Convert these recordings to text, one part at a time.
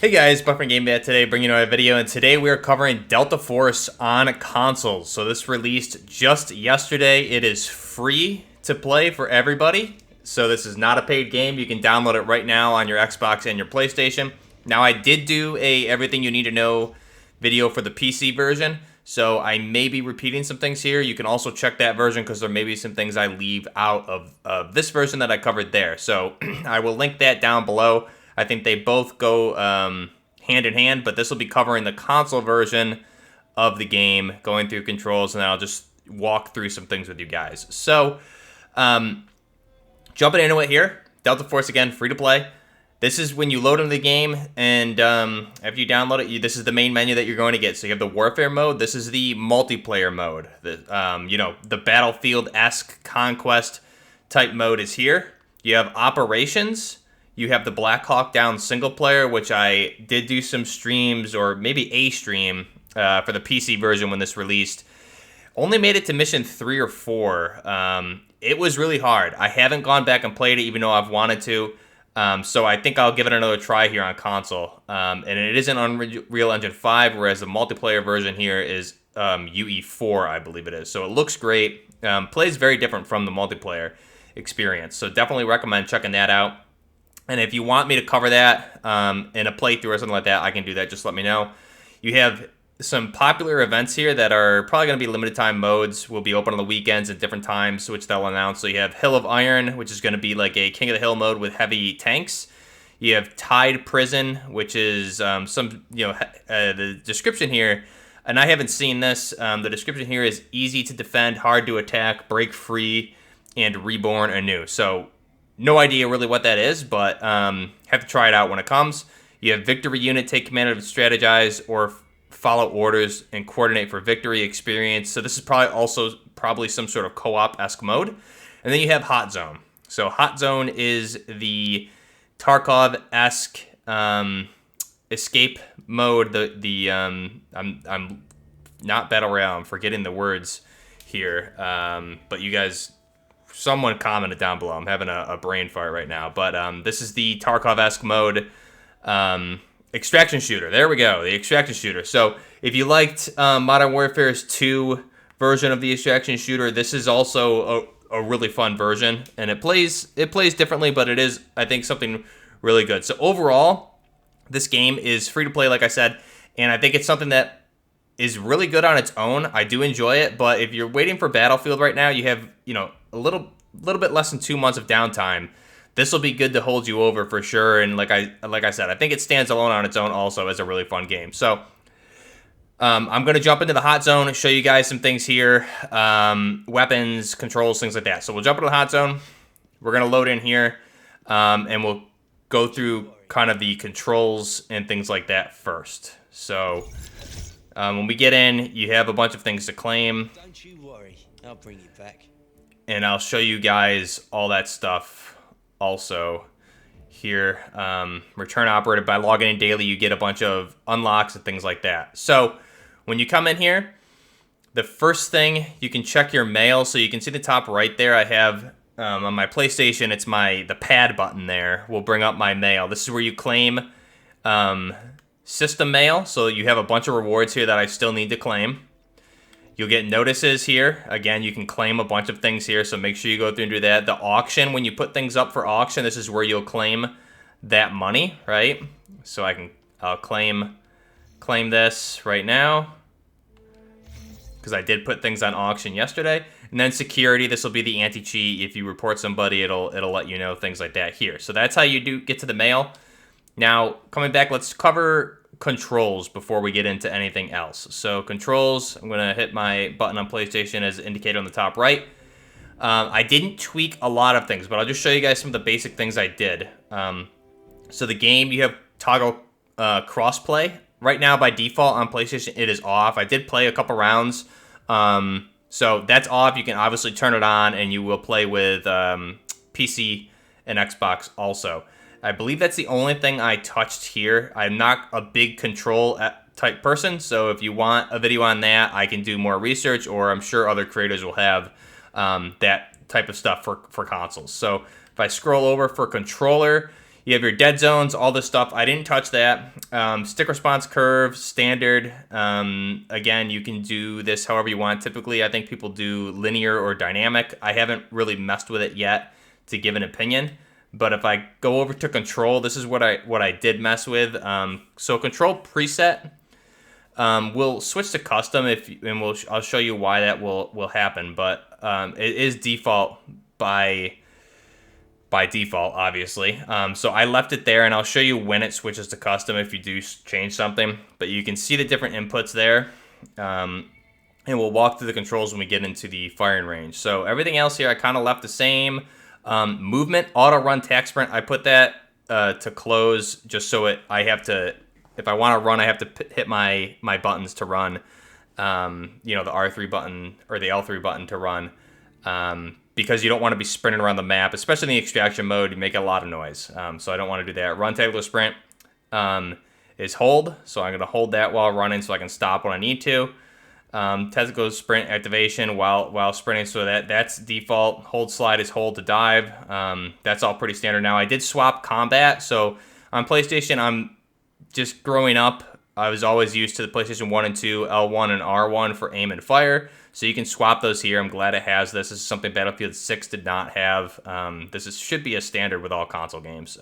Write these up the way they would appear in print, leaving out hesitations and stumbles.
Hey guys, Buffering Game Bat today, bringing you another video, and today we are covering Delta Force on consoles. So this released just yesterday. It is free to play for everybody. So this is not a paid game. You can download it right now on your Xbox and your PlayStation. Now I did do a everything you need to know video for the PC version, so I may be repeating some things here. You can also check that version because there may be some things I leave out of this version that I covered there. So I will link that down below. I think they both go hand in hand, but this will be covering the console version of the game, going through controls, and then I'll just walk through some things with you guys. So, jumping into it here, Delta Force, again, free to play. This is when you load into the game, and after you download it, this is the main menu that you're going to get. So you have the Warfare mode. This is the multiplayer mode. The Battlefield-esque Conquest type mode is here. You have Operations. You have the Black Hawk Down single player, which I did do some streams, or maybe a stream, for the PC version when this released. Only made it to mission 3 or 4. It was really hard. I haven't gone back and played it, even though I've wanted to. So I think I'll give it another try here on console. And it is in Unreal Engine 5, whereas the multiplayer version here is UE4, I believe it is. So it looks great. Plays very different from the multiplayer experience. So definitely recommend checking that out. And if you want me to cover that in a playthrough or something like that, I can do that. Just let me know. You have some popular events here that are probably going to be limited time modes. Will be open on the weekends at different times, which they'll announce. So you have Hill of Iron, which is going to be like a King of the Hill mode with heavy tanks. You have Tide Prison, which is the description here, and I haven't seen this. The description here is easy to defend, hard to attack, break free, and reborn anew. So no idea really what that is, but have to try it out when it comes. You have Victory Unit, take command of strategize or follow orders and coordinate for victory experience. So this is probably some sort of co-op-esque mode. And then you have Hot Zone. So Hot Zone is the Tarkov-esque escape mode. I'm not Battle Royale. I'm forgetting the words here. But you guys, someone commented down below. I'm having a brain fart right now. But this is the Tarkov-esque mode. Extraction shooter. There we go. The extraction shooter. So if you liked Modern Warfare's 2 version of the extraction shooter, this is also a really fun version. And it plays differently, but it is, I think, something really good. So overall, this game is free to play, like I said. And I think it's something that is really good on its own. I do enjoy it. But if you're waiting for Battlefield right now, you have, a little bit less than 2 months of downtime. This will be good to hold you over for sure, and like I said, I think it stands alone on its own also as a really fun game. So I'm going to jump into the Hot Zone and show you guys some things here, weapons, controls, things like that. So we'll jump into the Hot Zone. We're going to load in here, and we'll go through kind of the controls and things like that first. So when we get in, you have a bunch of things to claim. Don't you worry, I'll bring you back. And I'll show you guys all that stuff. Also here, return operated. By logging in daily, you get a bunch of unlocks and things like that. So when you come in here, the first thing, you can check your mail. So you can see the top right there, I have on my PlayStation, it's the pad button there will bring up my mail. This is where you claim system mail. So you have a bunch of rewards here that I still need to claim. You'll get notices here. Again, you can claim a bunch of things here, so make sure you go through and do that. The auction, when you put things up for auction, this is where you'll claim that money, right? So I'll claim this right now because I did put things on auction yesterday. And then security, this will be the anti-cheat. If you report somebody, it'll let you know, things like that here. So that's how you get to the mail. Now, coming back, let's cover controls before we get into anything else. So controls, I'm going to hit my button on PlayStation as indicated on the top right. I didn't tweak a lot of things, but I'll just show you guys some of the basic things I did. So the game, you have toggle crossplay. Right now, by default on PlayStation, it is off. I did play a couple rounds. So that's off. You can obviously turn it on, and you will play with PC and Xbox also. I believe that's the only thing I touched here. I'm not a big control type person, so if you want a video on that, I can do more research, or I'm sure other creators will have that type of stuff for consoles. So if I scroll over for controller, You have your dead zones, all this stuff. I didn't touch that. Stick response curve, standard. Again, you can do this however you want. Typically, I think people do linear or dynamic. I haven't really messed with it yet to give an opinion. But if I go over to control, this is what I did mess with. So control preset. We'll switch to custom I'll show you why that will happen. But it is default by default, obviously. So I left it there, and I'll show you when it switches to custom if you do change something. But you can see the different inputs there. And we'll walk through the controls when we get into the firing range. So everything else here I kind of left the same. Movement, auto run, tack sprint, I put that to close just so I have to, if I want to run, I have to hit my buttons to run. The R3 button or the L3 button to run. Because you don't want to be sprinting around the map, especially in the extraction mode. You make a lot of noise, so I don't want to do that. Run, tactical sprint is hold, so I'm going to hold that while running so I can stop when I need to. Tactical sprint activation while sprinting, so that's default. Hold slide is hold to dive. That's all pretty standard now. I did swap combat, so on PlayStation, I'm just growing up, I was always used to the PlayStation 1 and 2, L1 and R1 for aim and fire. So you can swap those here. I'm glad it has this. This is something Battlefield 6 did not have. Should be a standard with all console games.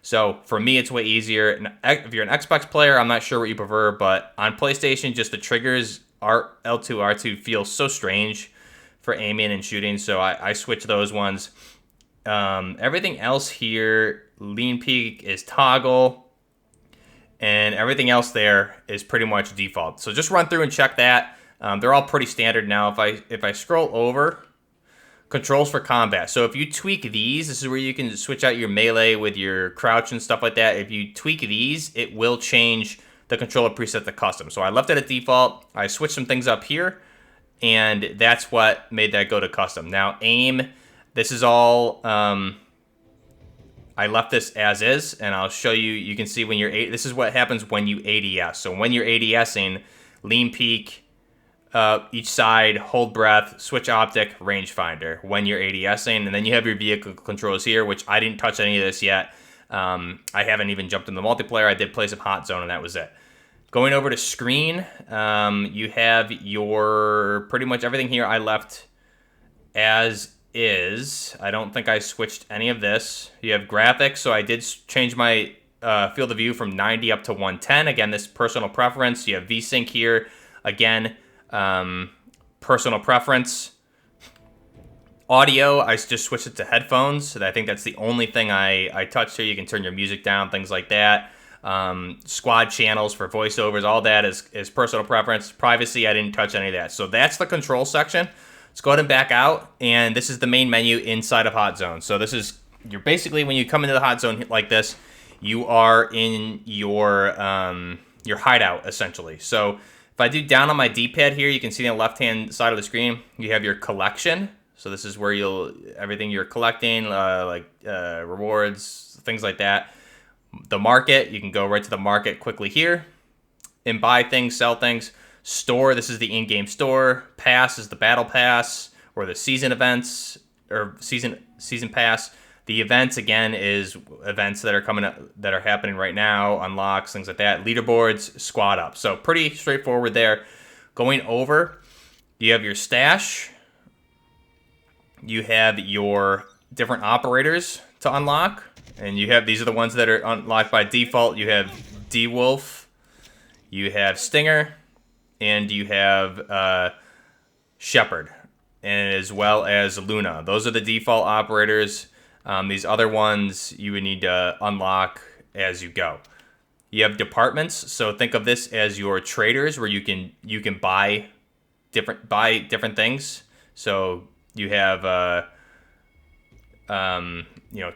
So for me, it's way easier. If you're an Xbox player, I'm not sure what you prefer, but on PlayStation, just the triggers, L2, R2 feel so strange for aiming and shooting. So I switch those ones. Everything else here, lean peak is toggle. And everything else there is pretty much default. So just run through and check that. They're all pretty standard now. If I scroll over, controls for combat. So if you tweak these, this is where you can switch out your melee with your crouch and stuff like that. If you tweak these, it will change the controller preset to custom. So I left it at default. I switched some things up here, and that's what made that go to custom. Now aim, this is all... I left this as is, and I'll show you. You can see when you're... This is what happens when you ADS. So when you're ADSing, lean peak, each side, hold breath, switch optic, rangefinder when you're ADSing. And then you have your vehicle controls here, which I didn't touch any of this yet. I haven't even jumped in the multiplayer. I did play some Hot Zone, and that was it. Going over to screen, you have your... Pretty much everything here I left as is. I don't think I switched any of this. You have graphics, so I did change my field of view from 90 up to 110. Again, this personal preference. You have VSync here. Again, personal preference. Audio, I just switched it to headphones. So I think that's the only thing I touched here. You can turn your music down, things like that. Squad channels for voiceovers, all that is personal preference. Privacy, I didn't touch any of that. So that's the control section. Let's go ahead and back out, and this is the main menu inside of Hot Zone. So this is, you're basically, when you come into the Hot Zone like this, you are in your hideout, essentially. So if I do down on my D-pad here, you can see on the left-hand side of the screen, you have your collection. So this is where everything you're collecting, rewards, things like that. The market, you can go right to the market quickly here and buy things, sell things. Store, this is the in-game store. Pass is the battle pass or the season events or season pass. The events, again, is events that are coming up, that are happening right now, unlocks, things like that. Leaderboards, squad up. So pretty straightforward there. Going over, you have your stash. You have your different operators to unlock. And you have, these are the ones that are unlocked by default. You have D-Wolf. You have Stinger. And you have Shepard, and as well as Luna. Those are the default operators. These other ones you would need to unlock as you go. You have departments, so think of this as your traders, where you can buy different things. So you have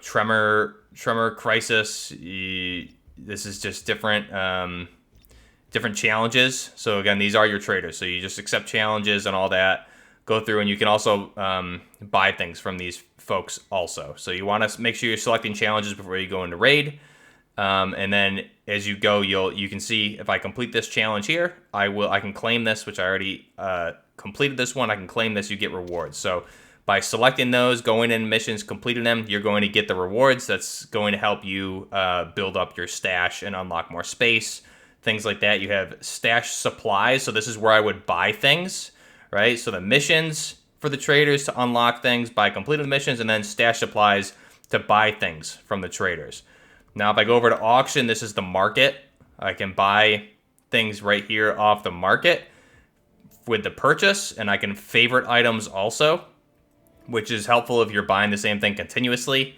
Tremor Crisis. This is just different challenges. So again, these are your traders. So you just accept challenges and all that. Go through, and you can also buy things from these folks also. So you want to make sure you're selecting challenges before you go into raid. And then as you go, you can see if I complete this challenge here, I can claim this, which I already completed this one. I can claim this. You get rewards. So By selecting those, going in missions, completing them, you're going to get the rewards. That's going to help you build up your stash and unlock more space, things like that. You have stash supplies, so this is where I would buy things, right? So the missions for the traders to unlock things by completing the missions, and then stash supplies to buy things from the traders. Now, if I go over to auction, this is the market. I can buy things right here off the market with the purchase, and I can favorite items also, which is helpful if you're buying the same thing continuously.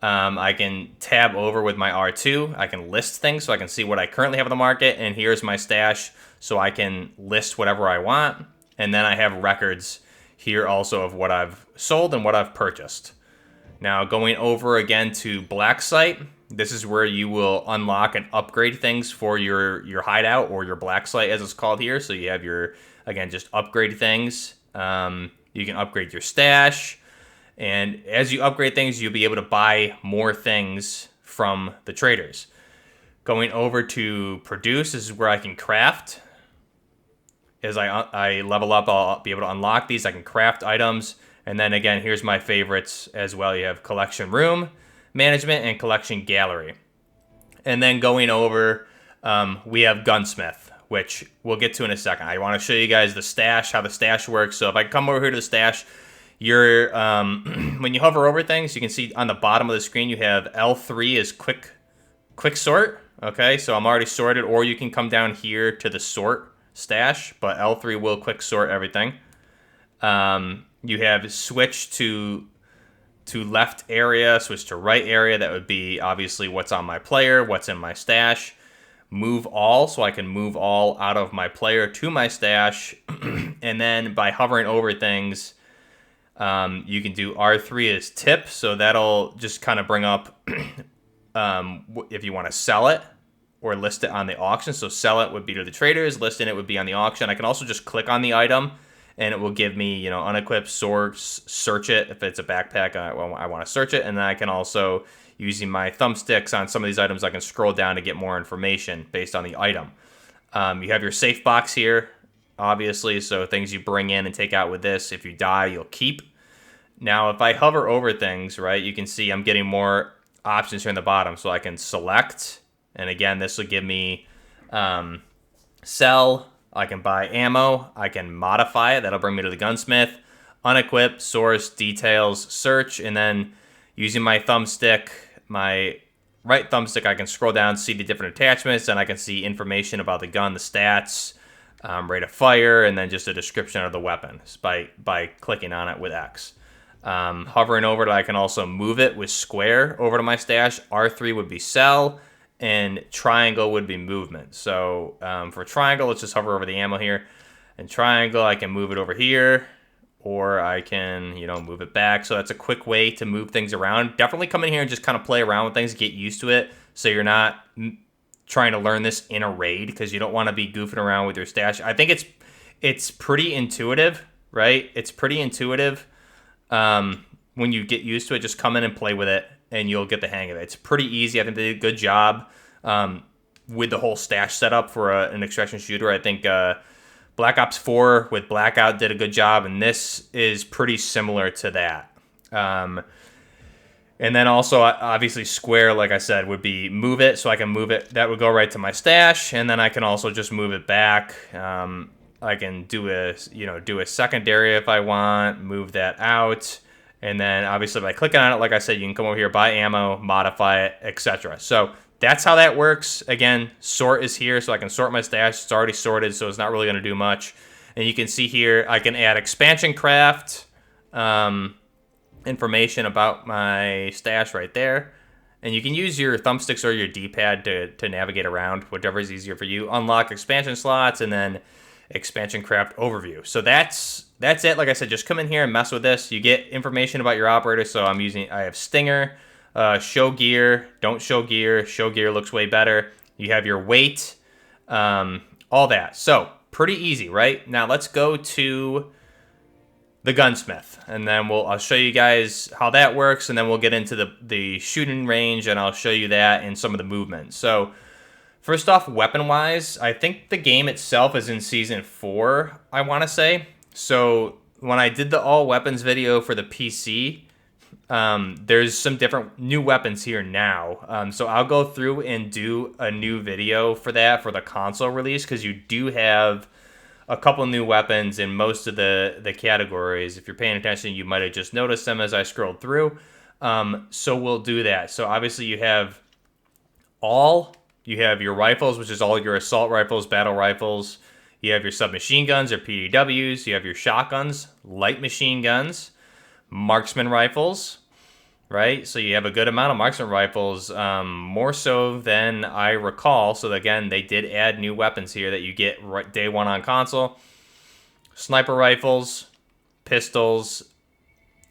I can tab over with my R2. I can list things so I can see what I currently have on the market, and here's my stash so I can list whatever I want. And then I have records here also of what I've sold and what I've purchased. Now, going over again to Black Site, this is where you will unlock and upgrade things for your hideout, or your Black Site as it's called here. So you have your, again, just upgrade things. You can upgrade your stash, and as you upgrade things, you'll be able to buy more things from the traders. Going over to produce, this is where I can craft. As I level up, I'll be able to unlock these. I can craft items, and then again, here's my favorites as well. You have collection room, management, and collection gallery. And then going over, we have Gunsmith, which we'll get to in a second. I want to show you guys the stash, how the stash works. So if I come over here to the stash, you're when you hover over things, you can see on the bottom of the screen you have L3 is quick sort. Okay, so I'm already sorted, or you can come down here to the sort stash, but L3 will quick sort everything. You have switch to left area, switch to right area. That would be obviously what's on my player, what's in my stash. Move all, so I can move all out of my player to my stash. And then by hovering over things, you can do R3 as tip, so that'll just kind of bring up if you want to sell it or list it on the auction. So sell it would be to the traders, listing it would be on the auction. I can also just click on the item, and it will give me, unequipped, source, search it. If it's a backpack, I want to search it. And then I can also, using my thumbsticks on some of these items, I can scroll down to get more information based on the item. You have your safe box here, obviously, so things you bring in and take out with this, if you die, you'll keep. Now, if I hover over things, right, you can see I'm getting more options here in the bottom. So I can select, and again, this will give me sell. I can buy ammo. I can modify it. That'll bring me to the Gunsmith. Unequip, source, details, search, and then using my thumbstick, my right thumbstick, I can scroll down, see the different attachments, and I can see information about the gun, the stats, rate of fire, and then just a description of the weapon by clicking on it with X. Hovering over it, I can also move it with square over to my stash. R3 would be sell, and triangle would be movement. So for triangle, let's just hover over the ammo here. And triangle, I can move it over here, or I can, move it back. So that's a quick way to move things around. Definitely come in here and just kind of play around with things, get used to it, so you're not trying to learn this in a raid, because you don't want to be goofing around with your stash. I think it's pretty intuitive, right? It's pretty intuitive. When you get used to it, just come in and play with it, and you'll get the hang of it. It's pretty easy. I think they did a good job with the whole stash setup for an extraction shooter. I think Black Ops 4 with Blackout did a good job, and this is pretty similar to that. And then also, obviously, square, like I said, would be move it, so I can move it. That would go right to my stash, and then I can also just move it back. I can do a secondary if I want, move that out, and then obviously by clicking on it, like I said, you can come over here, buy ammo, modify it, etc. So that's how that works. Again, sort is here, so I can sort my stash. It's already sorted, so it's not really going to do much. And you can see here, I can add expansion craft information about my stash right there. And you can use your thumbsticks or your D-pad to navigate around, whatever is easier for you. Unlock expansion slots, and then expansion craft overview. So that's it. Like I said, just come in here and mess with this. You get information about your operator. So I have Stinger, show gear, don't show gear. Show gear looks way better. You have your weight, all that. So pretty easy, right? Now let's go to the Gunsmith, and then I'll show you guys how that works, and then we'll get into the shooting range, and I'll show you that and some of the movement. So first off, weapon-wise, I think the game itself is in Season 4, I want to say. So when I did the all weapons video for the PC, there's some different new weapons here now. So I'll go through and do a new video for that for the console release, because you do have a couple new weapons in most of the categories. If you're paying attention, you might have just noticed them as I scrolled through. So we'll do that. So obviously you have your rifles, which is all your assault rifles, battle rifles. You have your submachine guns or PDWs. You have your shotguns, light machine guns, marksman rifles, right? So you have a good amount of marksman rifles, more so than I recall. So again, they did add new weapons here that you get day one on console. Sniper rifles, pistols,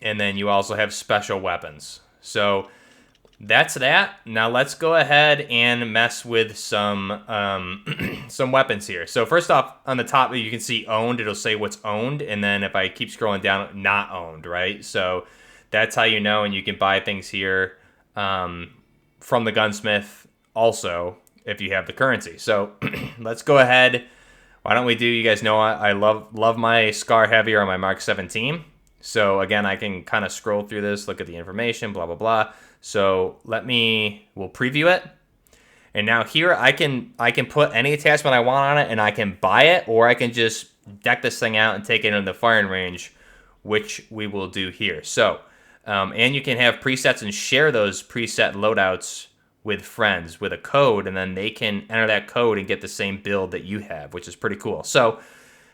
and then you also have special weapons. So that's that. Now let's go ahead and mess with some some weapons here. So first off, on the top, you can see owned. It'll say what's owned, and then if I keep scrolling down, not owned, right? So that's how you know, and you can buy things here from the Gunsmith also if you have the currency. So let's go ahead. Why don't we do? You guys know I love my Scar Heavy or my Mark 17. So again, I can kind of scroll through this, look at the information, blah blah blah. So we'll preview it. And now here I can put any attachment I want on it, and I can buy it, or I can just deck this thing out and take it into the firing range, which we will do here. So, and you can have presets and share those preset loadouts with friends with a code, and then they can enter that code and get the same build that you have, which is pretty cool. So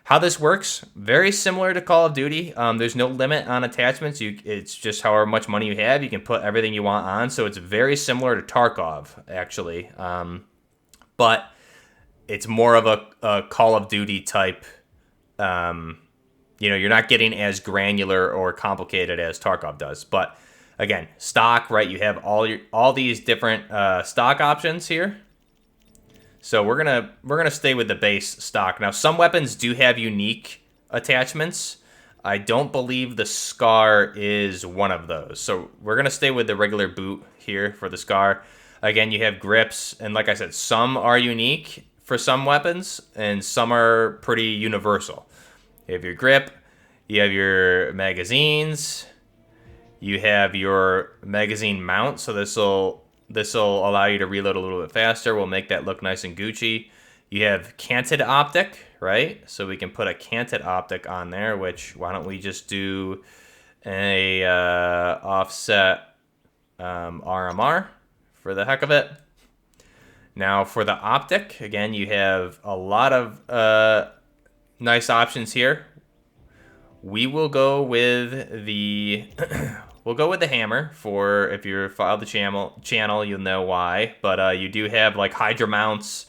how this works, very similar to Call of Duty. There's no limit on attachments. It's just however much money you have, you can put everything you want on. So it's very similar to Tarkov, actually. But it's more of a Call of Duty type. You're not getting as granular or complicated as Tarkov does. But again, stock, right? You have all these different stock options here. So we're gonna stay with the base stock. Now, some weapons do have unique attachments. I don't believe the Scar is one of those. So we're gonna stay with the regular boot here for the Scar. Again, you have grips, and like I said, some are unique for some weapons, and some are pretty universal. You have your grip, you have your magazines, you have your magazine mount. So this will allow you to reload a little bit faster. We'll make that look nice and Gucci. You have canted optic, right? So we can put a canted optic on there, which why don't we just do a offset RMR for the heck of it. Now for the optic, again, you have a lot of nice options here. We will go with the we'll go with the hammer. For if you're followed the channel, you'll know why. But you do have like Hydra mounts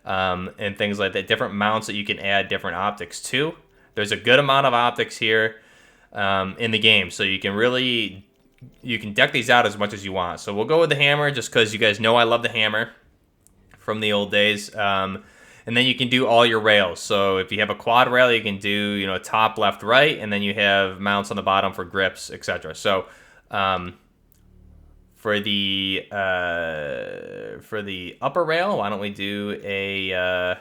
and things like that, different mounts that you can add different optics to. There's a good amount of optics here in the game, so you can deck these out as much as you want. So we'll go with the hammer just because you guys know I love the hammer from the old days. And then you can do all your rails. So if you have a quad rail, you can do top, left, right, and then you have mounts on the bottom for grips, etc. So for the upper rail, why don't we do a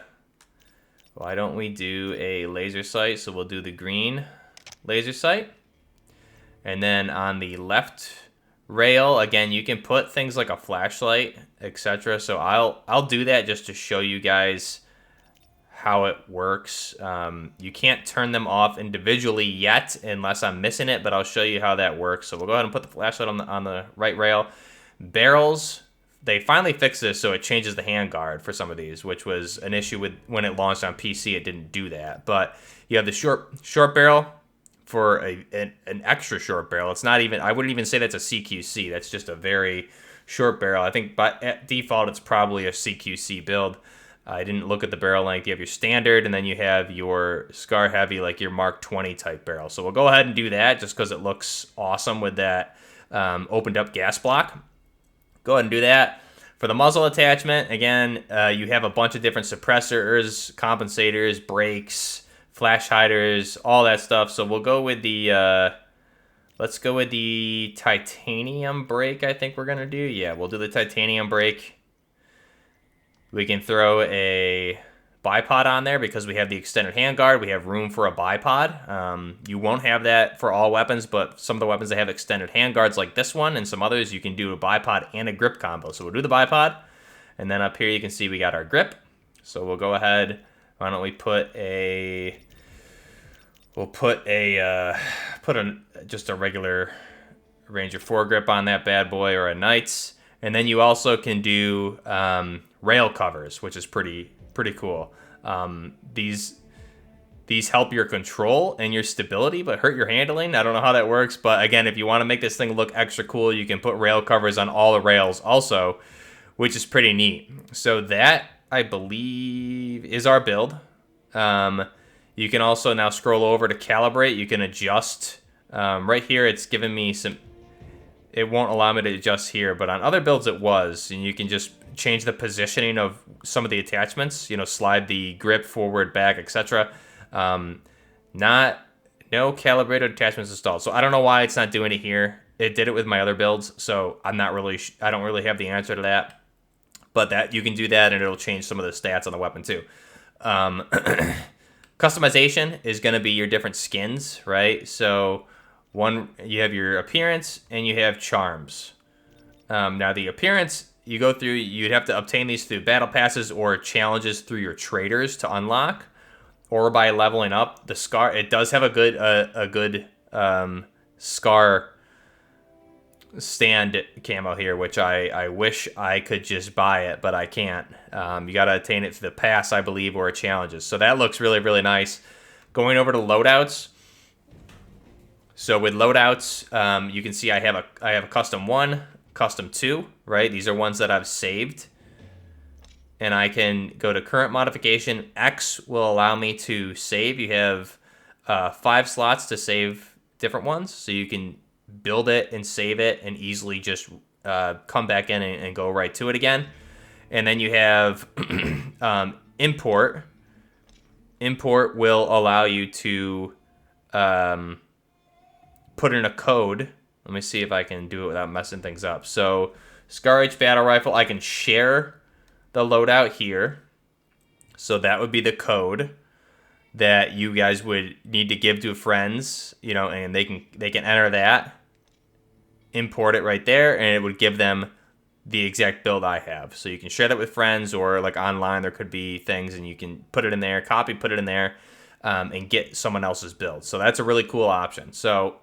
laser sight? So we'll do the green laser sight. And then on the left rail, again, you can put things like a flashlight, etc. So I'll do that just to show you guys how it works. You can't turn them off individually yet unless I'm missing it, but I'll show you how that works. So we'll go ahead and put the flashlight on the right rail. Barrels, they finally fixed this so it changes the handguard for some of these, which was an issue with when it launched on PC. It didn't do that. But you have the short barrel for an extra short barrel. It's not even, I wouldn't even say that's a CQC. That's just a very short barrel. I think at default it's probably a CQC build. I didn't look at the barrel length. You have your standard, and then you have your Scar Heavy, like your Mark 20 type barrel. So we'll go ahead and do that just because it looks awesome with that opened up gas block. Go ahead and do that. For the muzzle attachment, again, you have a bunch of different suppressors, compensators, brakes, flash hiders, all that stuff. So we'll go with the, let's go with the titanium brake, I think we're going to do. Yeah, we'll do the titanium brake. We can throw a bipod on there because we have the extended handguard. We have room for a bipod. You won't have that for all weapons, but some of the weapons that have extended handguards like this one and some others, you can do a bipod and a grip combo. So we'll do the bipod, and then up here you can see we got our grip. So we'll go ahead. Why don't we put a... We'll put just a regular Ranger foregrip on that bad boy, or a Knight's. And then you also can do rail covers, which is pretty cool. These help your control and your stability, but hurt your handling. I don't know how that works, but again, if you want to make this thing look extra cool, you can put rail covers on all the rails also, which is pretty neat. So that, I believe, is our build. You can also now scroll over to calibrate. You can adjust. Right here, it's giving me some... It won't allow me to adjust here, but on other builds it was. And you can just change the positioning of some of the attachments. You know, slide the grip forward, back, etc. No calibrated attachments installed. So I don't know why it's not doing it here. It did it with my other builds, so I don't really have the answer to that. But that you can do that, and it'll change some of the stats on the weapon too. Customization is going to be your different skins, right? So you have your appearance and you have charms. Now the appearance, you'd have to obtain these through battle passes or challenges through your traders to unlock, or by leveling up. The scar, it does have a good scar stand camo here, which I wish I could just buy it, but I can't. You got to attain it through the pass, I believe, or challenges. So that looks really nice. Going over to loadouts. So with loadouts, you can see I have a custom 1, custom 2, right? These are ones that I've saved. And I can go to current modification. X will allow me to save. You have 5 slots to save different ones, so you can build it and save it and easily just come back in and go right to it again. And then you have import. Import will allow you to put in a code. Let me see if I can do it without messing things up. So Scar H battle rifle, I can share the loadout here. So that would be the code that you guys would need to give to friends, you know, and they can enter that, import it right there, and it would give them the exact build I have. So you can share that with friends, or like online there could be things and you can put it in there, put it in there, and get someone else's build. So that's a really cool option. So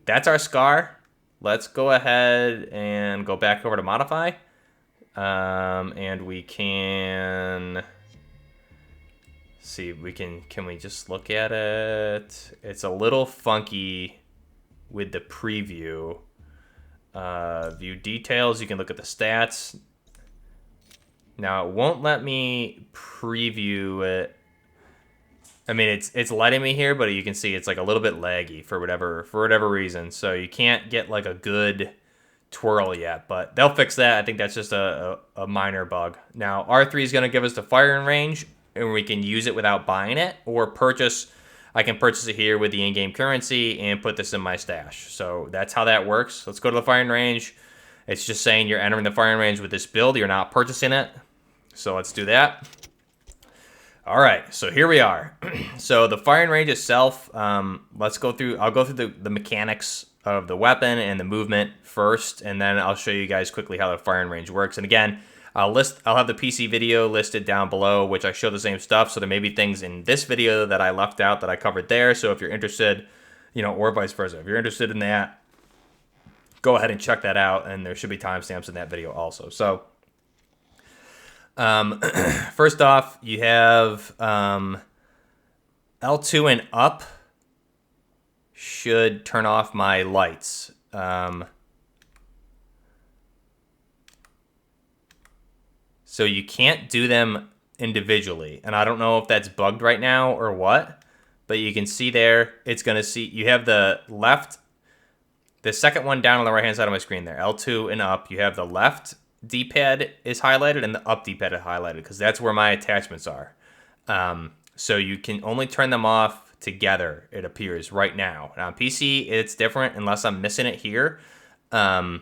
that's our Scar. Let's go ahead and go back over to modify. And we can see, can we just look at it? It's a little funky with the preview. View details, you can look at the stats. Now it won't let me preview it. I mean, it's letting me here, but you can see it's like a little bit laggy for whatever reason. So you can't get like a good twirl yet, but they'll fix that. I think that's just a minor bug. Now R3 is going to give us the firing range, and we can use it without buying it, or I can purchase it here with the in-game currency and put this in my stash. So that's how that works. Let's go to the firing range. It's just saying you're entering the firing range with this build. You're not purchasing it. So let's do that. All right, so here we are. So the firing range itself, I'll go through the mechanics of the weapon and the movement first, and then I'll show you guys quickly how the firing range works. And again, I'll have the PC video listed down below, which I show the same stuff. So there may be things in this video that I left out that I covered there. So if you're interested, or vice versa, if you're interested in that, go ahead and check that out. And there should be timestamps in that video also. So first off, you have L2 and up should turn off my lights. So you can't do them individually. And I don't know if that's bugged right now or what, but you can see there, you have the second one down on the right-hand side of my screen there, L2 and up. You have the left D-pad is highlighted and the up D-pad is highlighted because that's where my attachments are. So you can only turn them off together, it appears right now. And on PC, it's different unless I'm missing it here. So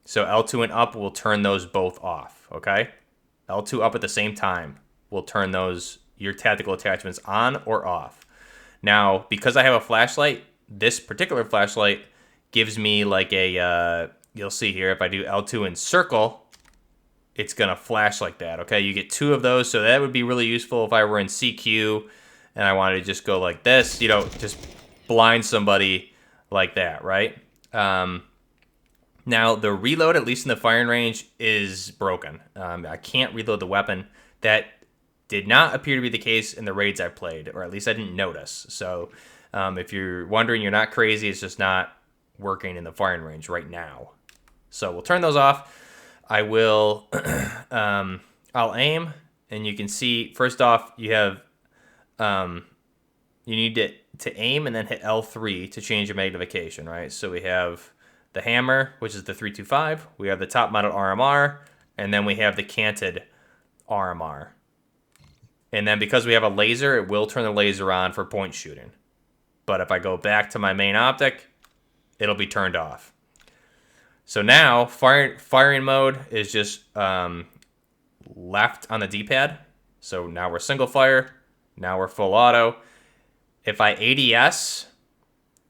L2 and up will turn those both off, okay? L2 up at the same time. will turn your tactical attachments on or off. Now, because I have a flashlight, this particular flashlight gives me like a, you'll see here, if I do L2 and circle, it's going to flash like that, okay? You get 2 of those, so that would be really useful if I were in CQ and I wanted to just go like this, just blind somebody like that, right? Now, the reload, at least in the firing range, is broken. I can't reload the weapon. That did not appear to be the case in the raids I played, or at least I didn't notice. So if you're wondering, you're not crazy. It's just not working in the firing range right now. So we'll turn those off. I will, I'll aim, and you can see, first off, you have, you need to aim and then hit L3 to change your magnification, right? So we have the hammer, which is the 325. We have the top-mounted RMR, and then we have the canted RMR. And then because we have a laser, it will turn the laser on for point shooting. But if I go back to my main optic, it'll be turned off. So now, firing mode is just left on the D-pad. So now we're single fire. Now we're full auto. If I ADS,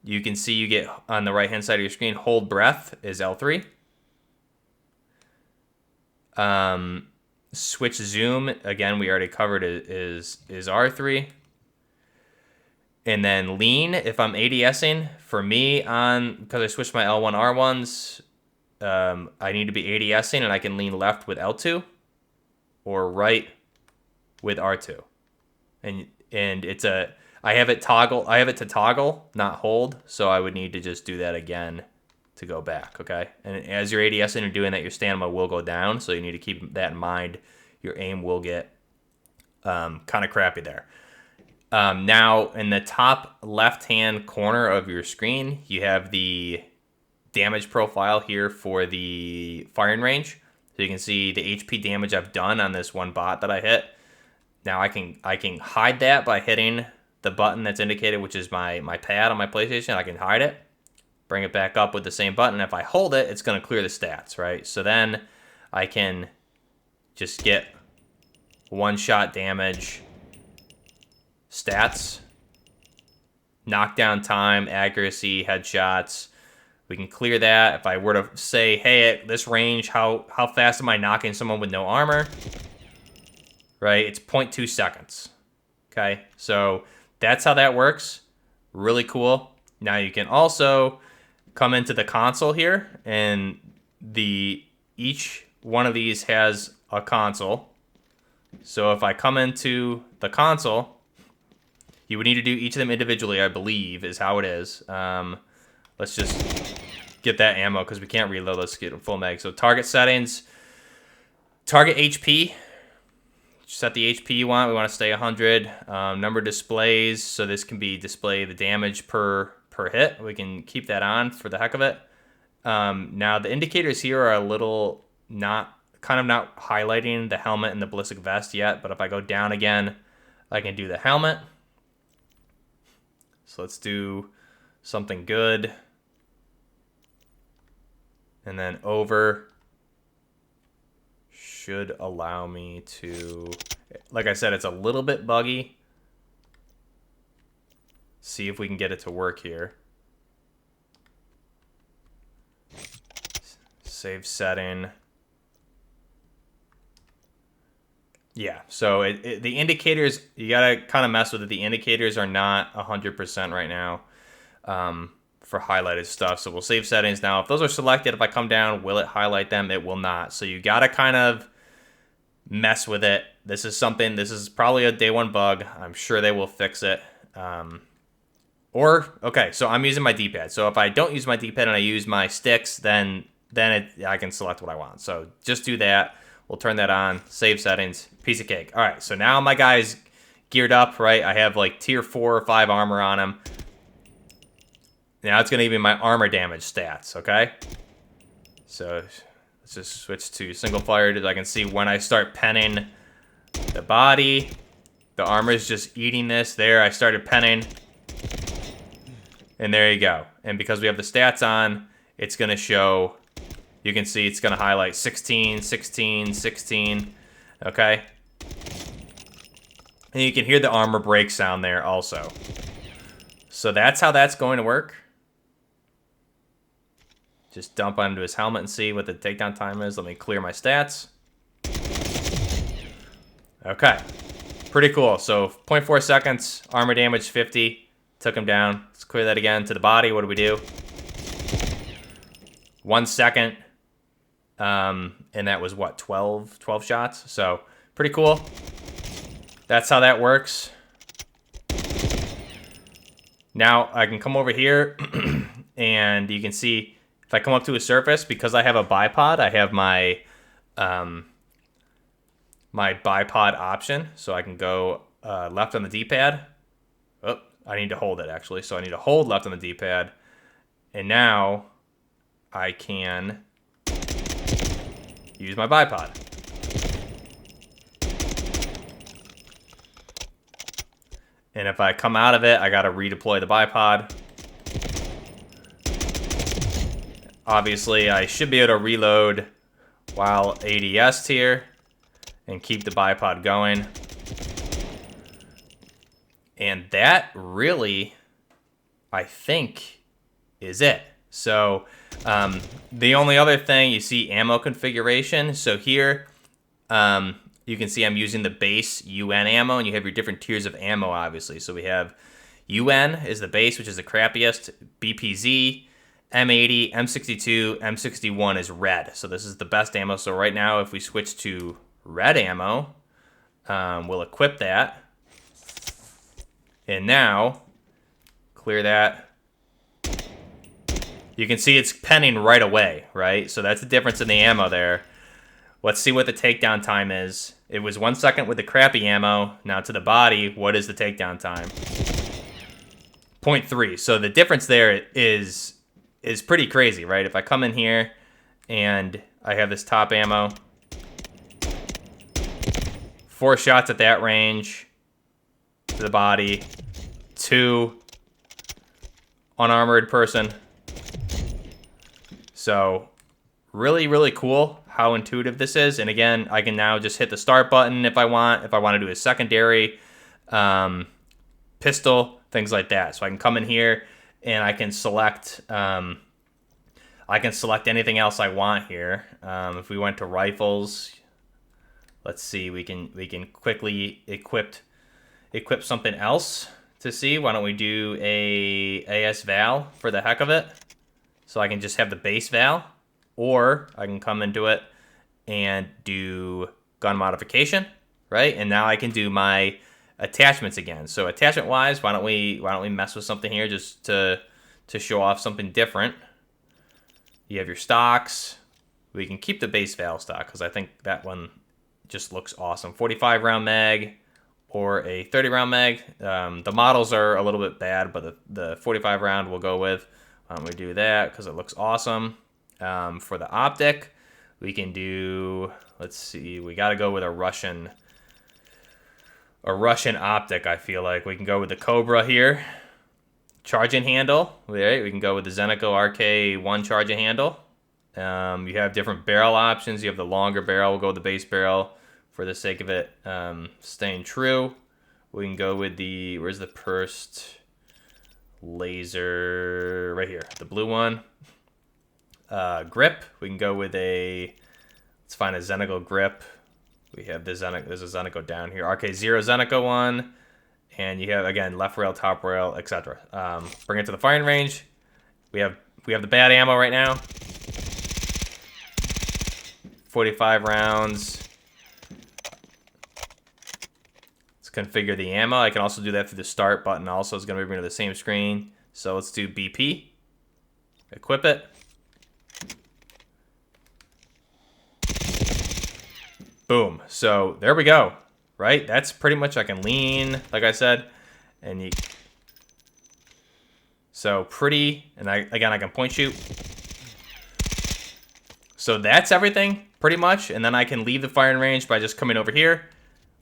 you can see you get on the right-hand side of your screen, hold breath is L3. Switch zoom, again, we already covered, is R3. And then lean, if I'm ADSing, for me, because I switched my L1 R1s, I need to be ADSing, and I can lean left with L2 or right with R2. And it's I have it to toggle, not hold, so I would need to just do that again to go back, okay? And as you're ADSing and doing that, your stamina will go down, so you need to keep that in mind. Your aim will get kind of crappy there. Now, in the top left-hand corner of your screen, you have the damage profile here for the firing range. So you can see the HP damage I've done on this one bot that I hit. Now I can hide that by hitting the button that's indicated, which is my pad on my PlayStation. I can hide it, bring it back up with the same button. If I hold it, it's going to clear the stats, right? So then I can just get one-shot damage stats, knockdown time, accuracy, headshots. We can clear that. If I were to say, hey, at this range, how fast am I knocking someone with no armor? Right, it's 0.2 seconds. Okay, so that's how that works. Really cool. Now you can also come into the console here, and each one of these has a console. So if I come into the console, you would need to do each of them individually, I believe, is how it is. Let's just get that ammo because we can't reload. Let's get a full mag. So target settings, target HP. Set the HP you want. We want to stay 100. Number displays. So this can be display the damage per hit. We can keep that on for the heck of it. Now the indicators here are a little not highlighting the helmet and the ballistic vest yet. But if I go down again, I can do the helmet. So let's do something good. And then over should allow me to, like I said, it's a little bit buggy. See if we can get it to work here. Save setting. Yeah, so the indicators, you gotta kind of mess with it. The indicators are not 100% right now for highlighted stuff. So we'll save settings now. If those are selected, if I come down, will it highlight them? It will not. So you gotta kind of mess with it. This is probably a day one bug. I'm sure they will fix it. Okay, so I'm using my D-pad. So if I don't use my D-pad and I use my sticks, then I can select what I want. So just do that. We'll turn that on, save settings, piece of cake. All right, so now my guy's geared up, right? I have like tier 4 or 5 armor on him. Now it's gonna give me my armor damage stats, okay? So let's just switch to single fire so I can see when I start penning the body. The armor is just eating this. There, I started penning. And there you go. And because we have the stats on, it's gonna show, you can see it's going to highlight 16, 16, 16, okay? And you can hear the armor break sound there also. So that's how that's going to work. Just dump onto his helmet and see what the takedown time is. Let me clear my stats. Okay. Pretty cool. So 0.4 seconds, armor damage 50. Took him down. Let's clear that again to the body. What do we do? 1 second. And that was what, 12 shots? So pretty cool. That's how that works. Now I can come over here and you can see if I come up to a surface, because I have a bipod, I have my my bipod option. So I can go left on the D-pad. Oh, I need to hold it actually. So I need to hold left on the D-pad. And now I can use my bipod. And if I come out of it, I got to redeploy the bipod. Obviously, I should be able to reload while ADS here and keep the bipod going. And that really, I think, is it. So the only other thing, you see ammo configuration. So here, you can see I'm using the base UN ammo, and you have your different tiers of ammo, obviously. So we have UN is the base, which is the crappiest. BPZ, M80, M62, M61 is red. So this is the best ammo. So right now, if we switch to red ammo, we'll equip that. And now, clear that. You can see it's penning right away, right? So that's the difference in the ammo there. Let's see what the takedown time is. It was 1 second with the crappy ammo. Now to the body, what is the takedown time? 0.3. So the difference there is pretty crazy, right? If I come in here and I have this top ammo, 4 shots at that range to the body, 2 unarmored person. So really, really cool how intuitive this is. And again, I can now just hit the start button if I want. If I want to do a secondary pistol, things like that. So I can come in here and I can select anything else I want here. If we went to rifles, let's see, we can quickly equip something else to see. Why don't we do a AS Val for the heck of it? So I can just have the base Val, or I can come into it and do gun modification, right? And now I can do my attachments again. So attachment wise, why don't we mess with something here just to show off something different? You have your stocks. We can keep the base Val stock because I think that one just looks awesome. 45 round mag or a 30 round mag. The models are a little bit bad, but the 45 round we'll go with. We do that because it looks awesome. For the optic, we can do, let's see, we got to go with a Russian optic. I feel like we can go with the Cobra here. Charging handle, right? We can go with the Zenico RK1 charging handle. You have different barrel options. You have the longer barrel. We'll go with the base barrel for the sake of it staying true. We can go with the, where's the pursed laser? Right here, the blue one. Grip, we can go with a, let's find a Zenico grip. We have the Zenico, there's a Zenico down here. RK0 Zenico one. And you have, again, left rail, top rail, etc. Bring it to the firing range. We have the bad ammo right now. 45 rounds. Let's configure the ammo. I can also do that through the start button. Also, it's going to bring me to the same screen. So let's do BP. Equip it. Boom. So there we go. Right? That's pretty much, I can lean, like I said, and you, so pretty, and I can point shoot. So that's everything, pretty much, and then I can leave the firing range by just coming over here,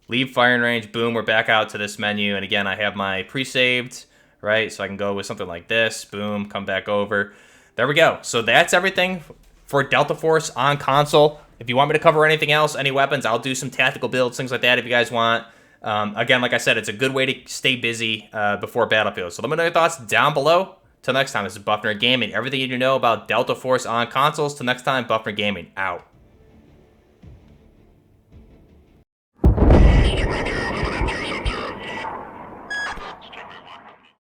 leave firing range, boom, we're back out to this menu, and again, I have my pre-saved, right, so I can go with something like this, boom, come back over. There we go. So that's everything for Delta Force on console. If you want me to cover anything else, any weapons, I'll do some tactical builds, things like that if you guys want. Again, like I said, it's a good way to stay busy before Battlefield. So let me know your thoughts down below. Till next time, this is Buffner Gaming. Everything you need to know about Delta Force on consoles. Till next time, Buffner Gaming out.